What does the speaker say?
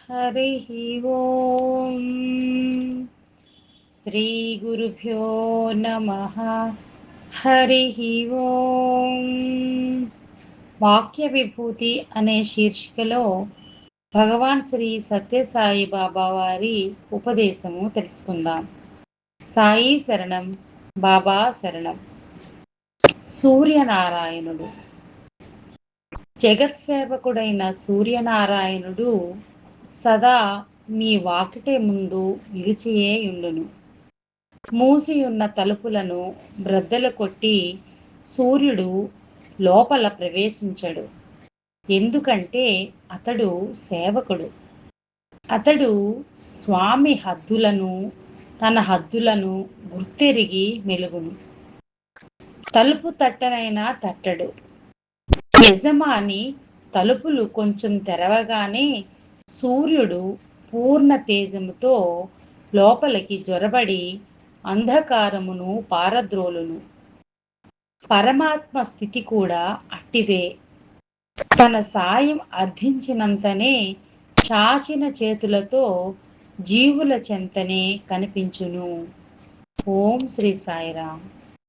हरिः ఓం శ్రీ గురుభ్యో నమః. హరిः ఓం. వాక్య విభూతి అనే శీర్షికలో భగవాన్ శ్రీ సత్యసాయి బాబా వారి ఉపదేశము తెలుసుకుందాం. సాయి శరణం, బాబా శరణం. సూర్యనారాయణుడు. జగత్సేవకుడైన సూర్యనారాయణుడు సదా మీ వాకిటే ముందు నిలిచియే యుండును. మూసియున్న తలుపులను బ్రద్దలు కొట్టి సూర్యుడు లోపల ప్రవేశించడు. ఎందుకంటే అతడు సేవకుడు. అతడు స్వామి హద్దులను, తన హద్దులను గుర్తెరిగి మెలుగును. తలుపు తట్టనైనా తట్టడు. యజమాని తలుపులు కొంచెం తెరవగానే సూర్యుడు పూర్ణ తేజముతో లోపలికి జొరబడి అంధకారమును పారద్రోలును. పరమాత్మ స్థితి కూడా అట్టిదే. తన సాయం అర్థించినంతనే చాచిన చేతులతో జీవుల చెంతనే కనిపించును. ఓం శ్రీ సాయిరాం.